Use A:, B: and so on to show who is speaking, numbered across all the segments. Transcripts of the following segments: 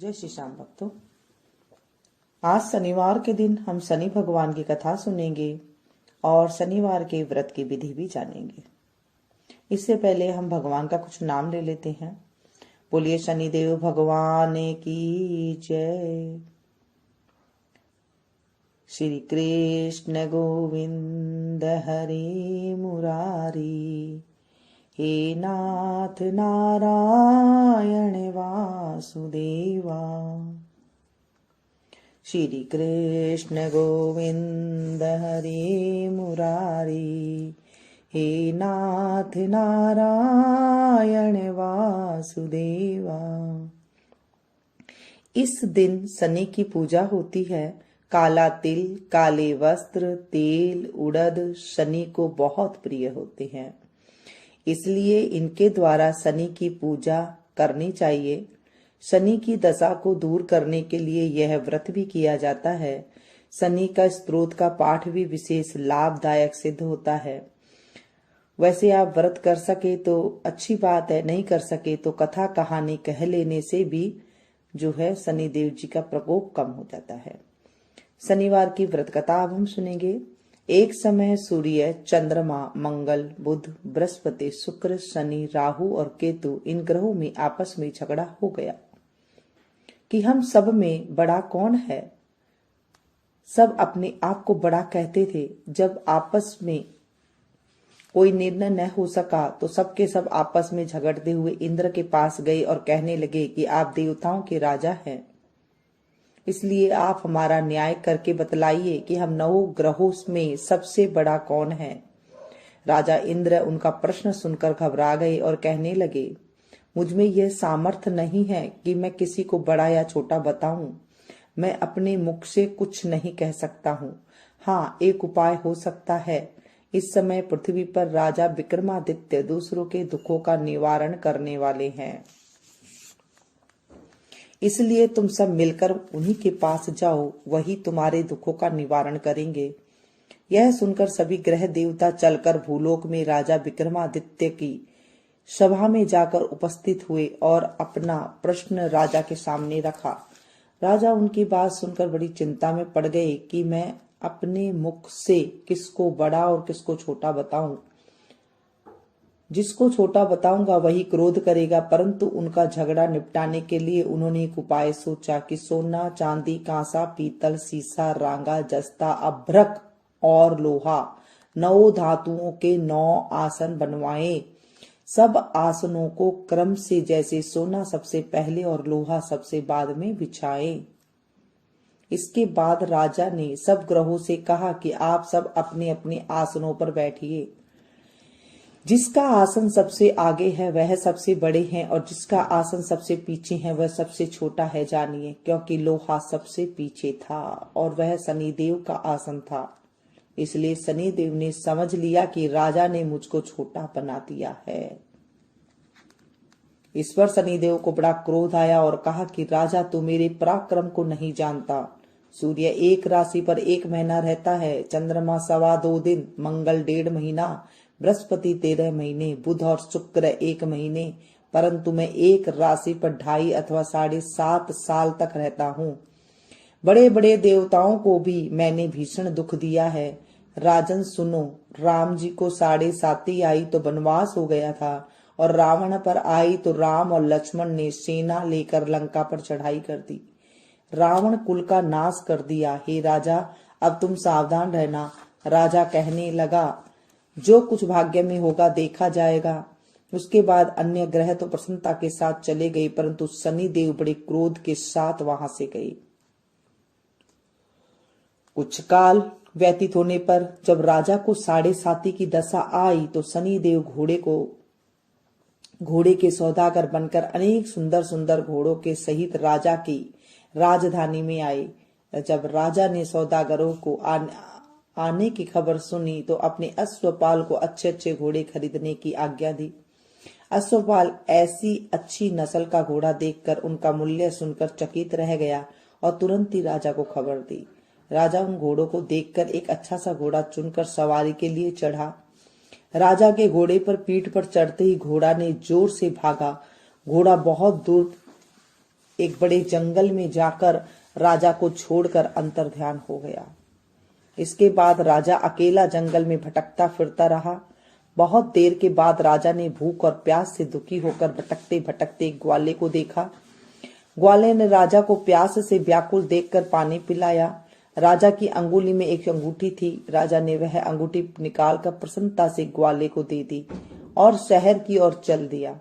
A: जय श्री श्याम भक्तों। आज शनिवार के दिन हम शनि भगवान की कथा सुनेंगे और शनिवार के व्रत की विधि भी जानेंगे। इससे पहले हम भगवान का कुछ नाम ले लेते हैं। बोलिए शनिदेव भगवान की जय। श्री कृष्ण गोविंद हरे मुरारी, हे नाथ नारायण वासुदेवा। श्री कृष्ण गोविंद हरे मुरारी, हे नाथ नारायण वासुदेवा। इस दिन शनि की पूजा होती है। काला तिल, काले वस्त्र, तेल, उड़द शनि को बहुत प्रिय होते हैं, इसलिए इनके द्वारा शनि की पूजा करनी चाहिए। शनि की दशा को दूर करने के लिए यह व्रत भी किया जाता है। शनि का स्तोत्र का पाठ भी विशेष लाभदायक सिद्ध होता है। वैसे आप व्रत कर सके तो अच्छी बात है, नहीं कर सके तो कथा कहानी कह लेने से भी जो है शनि देव जी का प्रकोप कम हो जाता है। शनिवार की व्रत कथा अब हम सुनेंगे। एक समय सूर्य, चंद्रमा, मंगल, बुध, बृहस्पति, शुक्र, शनि, राहु और केतु इन ग्रहों में आपस में झगड़ा हो गया कि हम सब में बड़ा कौन है। सब अपने आप को बड़ा कहते थे। जब आपस में कोई निर्णय न हो सका तो सबके सब आपस में झगड़ते हुए इंद्र के पास गए और कहने लगे कि आप देवताओं के राजा हैं, इसलिए आप हमारा न्याय करके बतलाइए कि हम 9 ग्रहों में सबसे बड़ा कौन है। राजा इंद्र उनका प्रश्न सुनकर घबरा गए और कहने लगे, मुझ में यह सामर्थ्य नहीं है कि मैं किसी को बड़ा या छोटा बताऊं। मैं अपने मुख से कुछ नहीं कह सकता हूं। हाँ, एक उपाय हो सकता है। इस समय पृथ्वी पर राजा विक्रमादित्य दूसरों के दुखों का निवारण करने वाले हैं, इसलिए तुम सब मिलकर उन्हीं के पास जाओ, वही तुम्हारे दुखों का निवारण करेंगे। यह सुनकर सभी ग्रह देवता चलकर भूलोक में राजा विक्रमादित्य की सभा में जाकर उपस्थित हुए और अपना प्रश्न राजा के सामने रखा। राजा उनकी बात सुनकर बड़ी चिंता में पड़ गए कि मैं अपने मुख से किसको बड़ा और किसको छोटा बताऊं। जिसको छोटा बताऊंगा वही क्रोध करेगा। परंतु उनका झगड़ा निपटाने के लिए उन्होंने एक उपाय सोचा कि सोना, चांदी, कांसा, पीतल, सीसा, रांगा, जस्ता, अभ्रक और लोहा 9 धातुओं के 9 आसन बनवाए। सब आसनों को क्रम से जैसे सोना सबसे पहले और लोहा सबसे बाद में बिछाए। इसके बाद राजा ने सब ग्रहों से कहा कि आप सब अपने अपने आसनों पर बैठिए। जिसका आसन सबसे आगे है वह सबसे बड़े हैं और जिसका आसन सबसे पीछे है वह सबसे छोटा है, जानिए। क्योंकि लोहा सबसे पीछे था और वह शनिदेव का आसन था, इसलिए शनिदेव ने समझ लिया कि राजा ने मुझको छोटा बना दिया है। इस पर शनिदेव को बड़ा क्रोध आया और कहा कि राजा, तू मेरे पराक्रम को नहीं जानता। सूर्य एक राशि पर 1 महीना रहता है, चंद्रमा 2.25 दिन, मंगल 1.5 महीना, बृहस्पति 13 महीने, बुध और शुक्र 1 महीने, परंतु मैं एक राशि पर 2.5 अथवा 7.5 साल तक रहता हूँ। बड़े बड़े देवताओं को भी मैंने भीषण दुख दिया है। राजन सुनो, राम जी को 7.5 आई तो वनवास हो गया था और रावण पर आई तो राम और लक्ष्मण ने सेना लेकर लंका पर चढ़ाई कर दी, रावण कुल का नाश कर दिया। हे राजा, अब तुम सावधान रहना। राजा कहने लगा, जो कुछ भाग्य में होगा देखा जाएगा। उसके बाद अन्य ग्रह तो प्रसन्नता के साथ चले गए, परंतु शनि देव बड़े क्रोध के साथ वहां से गए। कुछ काल व्यतीत होने पर जब राजा को 7.5 की दशा आई तो शनि देव घोड़े के सौदागर बनकर अनेक सुंदर सुंदर घोड़ों के सहित राजा की राजधानी में आए। जब राजा ने सौदागरों को आने की खबर सुनी तो अपने अश्वपाल को अच्छे अच्छे घोड़े खरीदने की आज्ञा दी। अश्वपाल ऐसी अच्छी नस्ल का घोड़ा देखकर उनका मूल्य सुनकर चकित रह गया और तुरंत ही राजा को खबर दी। राजा उन घोड़ों को देखकर एक अच्छा सा घोड़ा चुनकर सवारी के लिए चढ़ा। राजा के घोड़े पर पीठ पर चढ़ते ही घोड़ा ने जोर से भागा। घोड़ा बहुत दूर एक बड़े जंगल में जाकर राजा को छोड़कर अंतर्ध्यान हो गया। इसके बाद राजा अकेला जंगल में भटकता फिरता रहा। बहुत देर के बाद राजा ने भूख और प्यास से दुखी होकर भटकते भटकते एक ग्वाले को देखा। ग्वाले ने राजा को प्यास से व्याकुल देखकर पानी पिलाया। राजा की अंगुली में एक अंगूठी थी। राजा ने वह अंगूठी निकालकर प्रसन्नता से ग्वाले को दे दी और शहर की ओर चल दिया।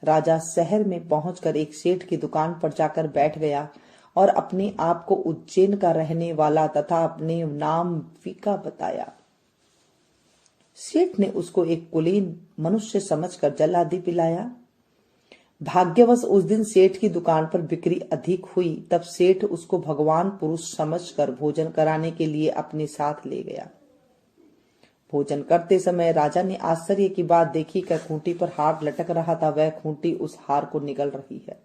A: राजा शहर में पहुंचकर एक सेठ की दुकान पर जाकर बैठ गया और अपने आप को उज्जैन का रहने वाला तथा अपने नाम वीका बताया। सेठ ने उसको एक कुलीन मनुष्य समझकर जल आदि पिलाया। भाग्यवश उस दिन सेठ की दुकान पर बिक्री अधिक हुई। तब सेठ उसको भगवान पुरुष समझकर भोजन कराने के लिए अपने साथ ले गया। भोजन करते समय राजा ने आश्चर्य की बात देखी कि खूंटी पर हार लटक रहा था, वह खूंटी उस हार को निगल रही है।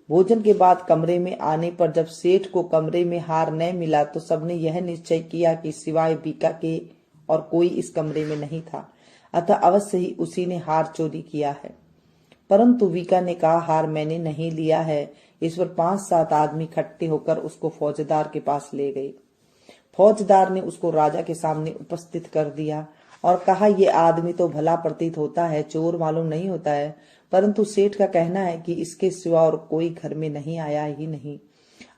A: भोजन के बाद कमरे में आने पर जब सेठ को कमरे में हार न मिला तो सबने यह निश्चय किया कि सिवाय वीका के और कोई इस कमरे में नहीं था, अतः अवश्य ही उसी ने हार चोरी किया है। परंतु वीका ने कहा, हार मैंने नहीं लिया है। इस पर 5-7 आदमी इकट्ठे होकर उसको फौजदार के पास ले गए। फौजदार ने उसको राजा के सामने उपस्थित कर दिया और कहा, ये आदमी तो भला प्रतीत होता है, चोर मालूम नहीं होता है, परंतु सेठ का कहना है कि इसके सिवा और कोई घर में नहीं आया ही नहीं,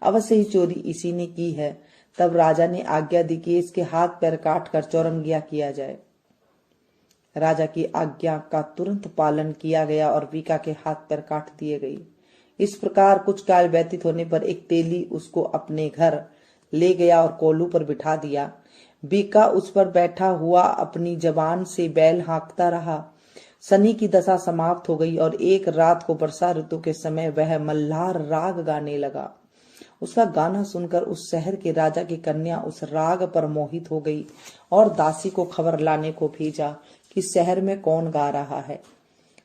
A: अवश्य ही चोरी इसी ने की है। तब राजा ने आज्ञा दी कि इसके हाथ पैर काट कर चौरंगिया किया जाए। राजा की आज्ञा का तुरंत पालन किया गया और वीका के हाथ पैर काट दिए गए। इस प्रकार कुछ काल व्यतीत होने पर एक तेली उसको अपने घर ले गया और कोल्हू पर बिठा दिया। वीका उस पर बैठा हुआ अपनी जबान से बैल हाँकता रहा। शनि की दशा समाप्त हो गई और एक रात को वर्षा ऋतु के समय वह मल्हार राग गाने लगा। उसका गाना सुनकर उस शहर के राजा की कन्या उस राग पर मोहित हो गई और दासी को खबर लाने को भेजा कि शहर में कौन गा रहा है।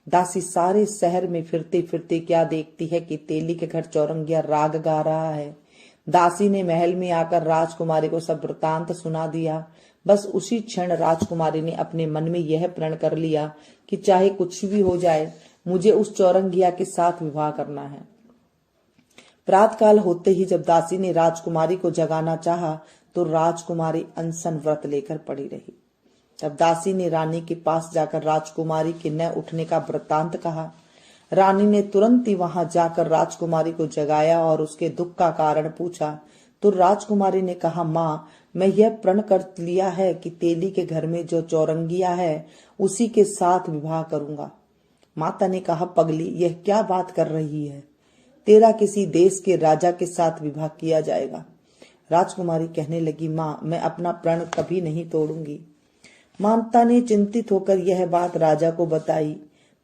A: दासी सारे शहर में फिरते फिरते क्या देखती है कि तेली के घर चौरंगिया राग गा रहा है। दासी ने महल में आकर राजकुमारी को सब वृतांत सुना दिया। बस उसी क्षण राजकुमारी ने अपने मन में यह प्रण कर लिया कि चाहे कुछ भी हो जाए, मुझे उस चौरंगिया के साथ विवाह करना है। प्रातःकाल होते ही जब दासी ने राजकुमारी को जगाना चाहा तो राजकुमारी अनशन व्रत लेकर पड़ी रही। तब दासी ने रानी के पास जाकर राजकुमारी के न उठने का वृत्तांत कहा। रानी ने तुरंत ही वहां जाकर राजकुमारी को जगाया और उसके दुख का कारण पूछा तो राजकुमारी ने कहा, माँ, मैं यह प्रण कर लिया है कि तेली के घर में जो चौरंगिया है उसी के साथ विवाह करूंगा। माता ने कहा, पगली, यह क्या बात कर रही है? तेरा किसी देश के राजा के साथ विवाह किया जाएगा। राजकुमारी कहने लगी, माँ, मैं अपना प्रण कभी नहीं तोड़ूंगी। माता ने चिंतित होकर यह बात राजा को बताई।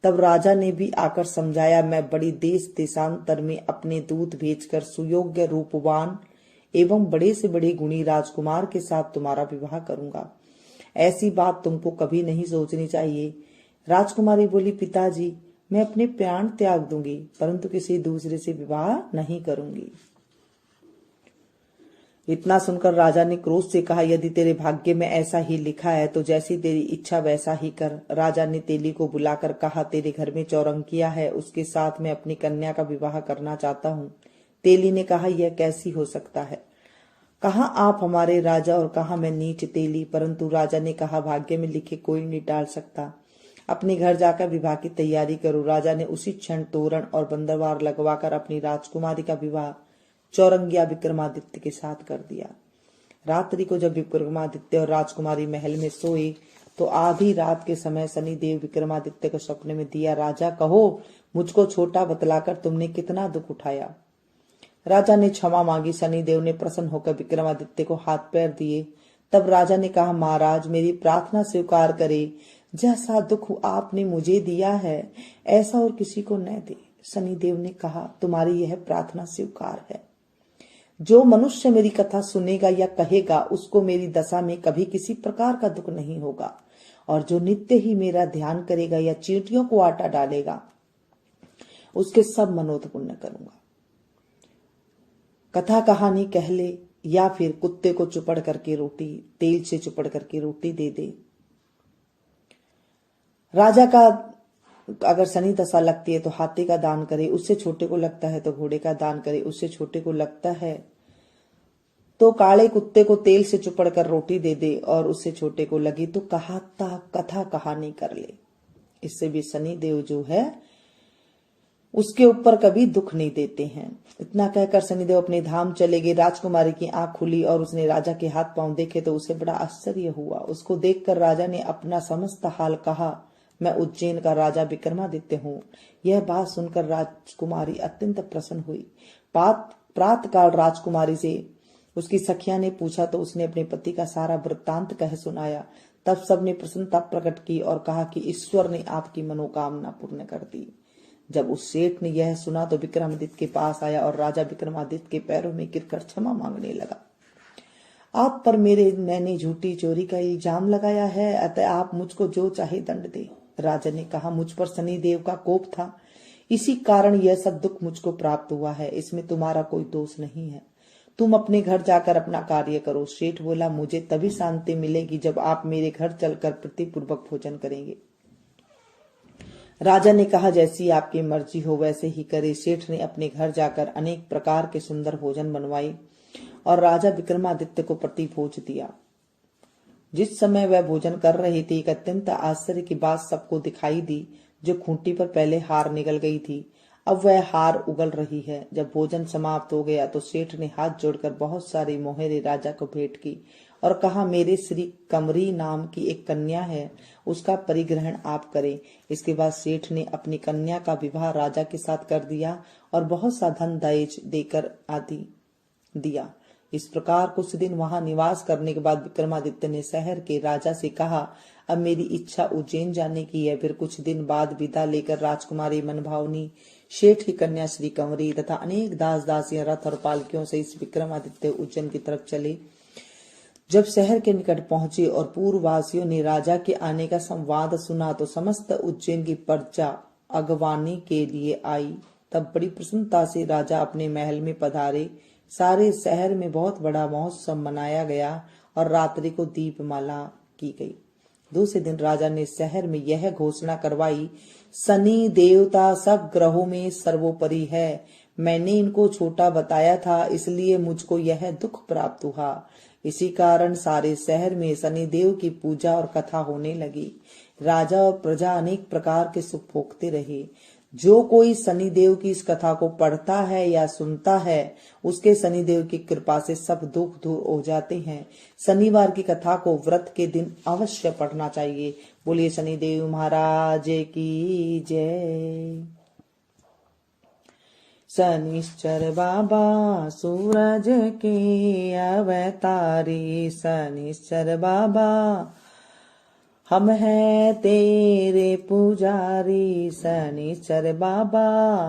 A: तब राजा ने भी आकर समझाया, मैं बड़ी देश देशांतर में अपने दूत भेजकर सुयोग्य रूपवान एवं बड़े से बड़े गुणी राजकुमार के साथ तुम्हारा विवाह करूंगा। ऐसी बात तुमको कभी नहीं सोचनी चाहिए। राजकुमारी बोली, पिताजी, मैं अपने प्राण त्याग दूंगी, परंतु किसी दूसरे से विवाह नहीं करूंगी। इतना सुनकर राजा ने क्रोध से कहा, यदि तेरे भाग्य में ऐसा ही लिखा है तो जैसी तेरी इच्छा वैसा ही कर। राजा ने तेली को बुलाकर कहा, तेरे घर में चौरंगिया है, उसके साथ मैं अपनी कन्या का विवाह करना चाहता हूँ। तेली ने कहा, यह कैसी हो सकता है? कहाँ आप हमारे राजा और कहाँ मैं नीच तेली। परंतु राजा ने कहा, भाग्य में लिखे कोई नहीं टाल सकता। अपने घर जाकर विवाह की तैयारी करो। राजा ने उसी क्षण तोरण और बंदरवार लगवाकर अपनी राजकुमारी का विवाह चौरंगिया विक्रमादित्य के साथ कर दिया। रात्रि को जब विक्रमादित्य और राजकुमारी महल में सोए तो आधी रात के समय शनिदेव विक्रमादित्य को सपने में दिया, राजा, कहो मुझको छोटा बतलाकर तुमने कितना दुख उठाया। राजा ने क्षमा मांगी। शनिदेव ने प्रसन्न होकर विक्रमादित्य को हाथ पैर दिए। तब राजा ने कहा, महाराज, मेरी प्रार्थना स्वीकार करे। जैसा दुख आपने मुझे दिया है ऐसा और किसी को न दे। शनिदेव ने कहा, तुम्हारी यह प्रार्थना स्वीकार है। जो मनुष्य मेरी कथा सुनेगा या कहेगा उसको मेरी दशा में कभी किसी प्रकार का दुख नहीं होगा, और जो नित्य ही मेरा ध्यान करेगा या चींटियों को आटा डालेगा उसके सब मनोरथ पूर्ण करूंगा। कथा कहानी कह ले या फिर कुत्ते को चुपड़ करके रोटी, तेल से चुपड़ करके रोटी दे दे। राजा का अगर शनि दशा लगती है तो हाथी का दान करे, उससे छोटे को लगता है तो घोड़े का दान करे, उससे छोटे को लगता है तो काले कुत्ते को तेल से चुपड़ कर रोटी दे दे, और उससे छोटे को लगी तो कथा कहानी कर ले। इससे भी शनि देव जो है उसके ऊपर कभी दुख नहीं देते हैं। इतना कहकर शनिदेव अपने धाम चले गए। राजकुमारी की आंख खुली और उसने राजा के हाथ पांव देखे तो उसे बड़ा आश्चर्य हुआ। उसको देखकर राजा ने अपना समस्त हाल कहा। मैं उज्जैन का राजा विक्रमादित्य हूँ। यह बात सुनकर राजकुमारी अत्यंत प्रसन्न हुई। प्रातःकाल राजकुमारी से उसकी सखिया ने पूछा तो उसने अपने पति का सारा वृत्तांत कह सुनाया। तब सबने प्रसन्नता प्रकट की और कहा कि ईश्वर ने आपकी मनोकामना पूर्ण कर दी। जब उस सेठ ने यह सुना तो विक्रमादित्य के पास आया और राजा विक्रमादित्य के पैरों में गिरकर क्षमा मांगने लगा। आप पर मैंने झूठी चोरी का इल्जाम लगाया है, अतः आप मुझको जो चाहे दंड दे। राजा ने कहा, मुझ पर शनिदेव का कोप था, इसी कारण यह सब दुख मुझको प्राप्त हुआ है। इसमें तुम्हारा कोई दोष नहीं है। तुम अपने घर जाकर अपना कार्य करो। सेठ बोला, मुझे तभी शांति मिलेगी जब आप मेरे घर चलकर प्रीतिपूर्वक भोजन करेंगे। राजा ने कहा, जैसी आपकी मर्जी हो वैसे ही करे। सेठ ने अपने घर जाकर अनेक प्रकार के सुंदर भोजन बनवाए और राजा विक्रमादित्य को प्रतिभोज दिया। जिस समय वह भोजन कर रहे थे, एक अत्यंत आश्चर्य की बात सबको दिखाई दी। जो खूंटी पर पहले हार निकल गई थी, अब वह हार उगल रही है। जब भोजन समाप्त हो गया तो सेठ ने हाथ जोड़कर बहुत सारी मोहरे राजा को भेंट की और कहा, मेरे श्री कमरी नाम की एक कन्या है, उसका परिग्रहण आप करें। इसके बाद सेठ ने अपनी कन्या का विवाह राजा के साथ कर दिया और बहुत सा धन दहेज देकर आदि दिया। इस प्रकार कुछ दिन वहां निवास करने के बाद विक्रमादित्य ने शहर के राजा से कहा, अब मेरी इच्छा उज्जैन जाने की है। फिर कुछ दिन बाद विदा लेकर राजकुमारी मनभावनी, शेठ की कन्या श्री कंवरी तथा अनेक दास दासियां रथ और पालकियों से इस विक्रमादित्य उज्जैन की तरफ चले। जब शहर के निकट पहुंचे और पूर्ववासियों ने राजा के आने का संवाद सुना तो समस्त उज्जैन की प्रजा अगवानी के लिए आई। तब बड़ी प्रसन्नता से राजा अपने महल में पधारे। सारे शहर में बहुत बड़ा महोत्सव मनाया गया और रात्रि को दीपमाला की गई। दूसरे दिन राजा ने शहर में यह घोषणा करवाई, शनि देवता सब ग्रहों में सर्वोपरि है। मैंने इनको छोटा बताया था, इसलिए मुझको यह दुख प्राप्त हुआ। इसी कारण सारे शहर में शनिदेव की पूजा और कथा होने लगी। राजा और प्रजा अनेक प्रकार के सुख भोगते रहे। जो कोई शनिदेव की इस कथा को पढ़ता है या सुनता है, उसके शनिदेव की कृपा से सब दुख दूर हो जाते हैं। शनिवार की कथा को व्रत के दिन अवश्य पढ़ना चाहिए। बोलिए शनिदेव महाराज की जय। शनिश्चर बाबा सूरज के अवतारी, शनिश्चर बाबा हम हैं तेरे पुजारी। शनिश्चर बाबा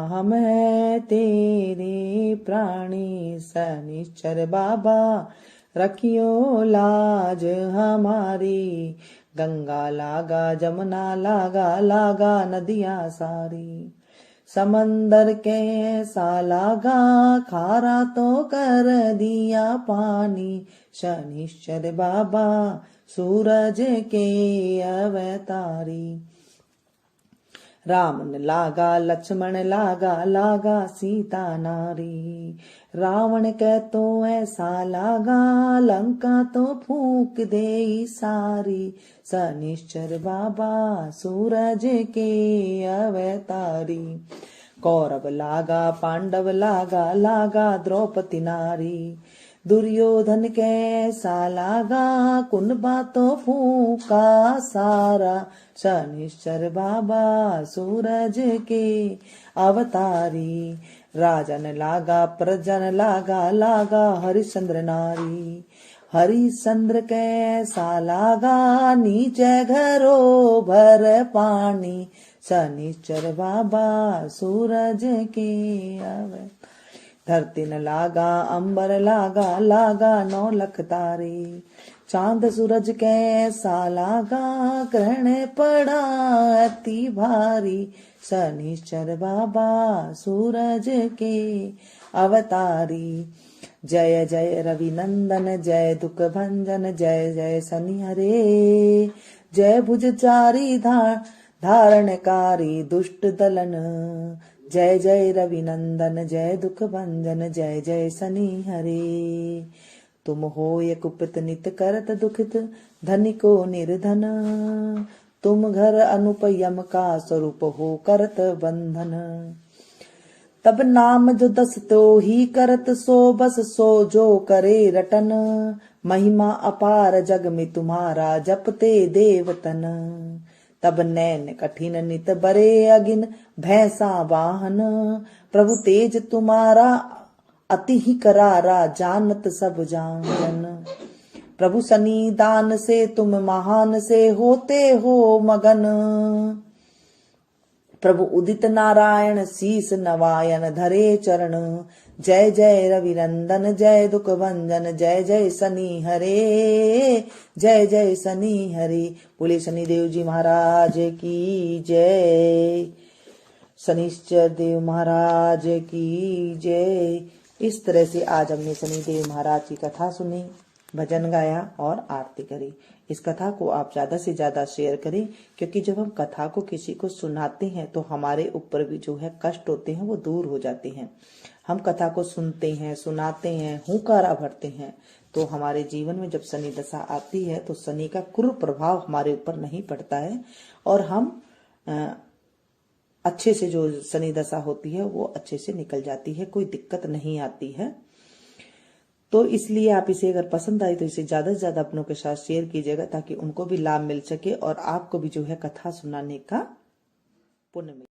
A: हम हैं तेरे प्राणी। शनिश्चर बाबा रखियो लाज हमारी। गंगा लागा जमुना लागा, लागा नदियां सारी। समंदर कैसा लागा, खारा तो कर दिया पानी। शनिश्चर बाबा सूरज के अवतारी। राम लागा लक्ष्मण लागा, लागा सीता नारी। रावण के तो ऐसा लागा, लंका तो फूंक दे सारी। शनिश्चर बाबा सूरज के अवतारी। कौरव लागा पांडव लागा, लागा द्रौपदी नारी। दुर्योधन कैसा लागा, कुनबा तो फूका सारा। शनिश्चर बाबा सूरज के अवतारी। राजन लागा प्रजन लागा, लागा हरिश्चंद्र नारी। हरिश्चंद्र कैसा लागा, नीचे घरो भर पानी। शनिश्चर बाबा सूरज के अवतारी। धरती न लागा अंबर लागा, लागा 9 लख तारे। चांद सूरज कैसा लागा, ग्रहण पड़ा अति भारी। शनिश्चर बाबा सूरज के अवतारी। जय जय रवि नंदन, जय दुख भंजन, जय जय शनि हरे। जय भुजचारी धारणकारी दुष्ट दलन। जय जय रविनंदन जय दुख भंजन जय जय शनि हरे। तुम हो ये कुपित नित करत दुखित धनिको निर्धन। तुम घर अनुपयम का स्वरूप हो करत बंधन। तब नाम जो दस तो ही करत सो बस सो जो करे रटन। महिमा अपार जग में तुम्हारा जपते देवतन। तब नैन कठिन नित बरे अगिन भैंसा वाहन। प्रभु तेज तुम्हारा अति ही करारा जानत सब जान। प्रभु सन्निधान से तुम महान से होते हो मगन। प्रभु उदित नारायण शीस नवायन धरे चरण। जय जय रविनंदन जय दुख भंजन जय जय शनि हरे। जय जय शनि हरे। बोले शनिदेव जी महाराज की जय। शनिश्चर देव महाराज की जय। इस तरह से आज हमने शनिदेव महाराज की कथा सुनी, भजन गाया और आरती करी। इस कथा को आप ज्यादा से ज्यादा शेयर करें, क्योंकि जब हम कथा को किसी को सुनाते हैं तो हमारे ऊपर भी जो है कष्ट होते हैं वो दूर हो जाते हैं। हम कथा को सुनते हैं, सुनाते हैं, हुंकारा भरते हैं, तो हमारे जीवन में जब शनि दशा आती है तो शनि का क्रूर प्रभाव हमारे ऊपर नहीं पड़ता है और हम अच्छे से, जो शनि दशा होती है वो अच्छे से निकल जाती है, कोई दिक्कत नहीं आती है। तो इसलिए आप इसे अगर पसंद आई तो इसे ज्यादा से ज्यादा अपनों के साथ शेयर कीजिएगा, ताकि उनको भी लाभ मिल सके और आपको भी जो है कथा सुनाने का पुण्य मिले।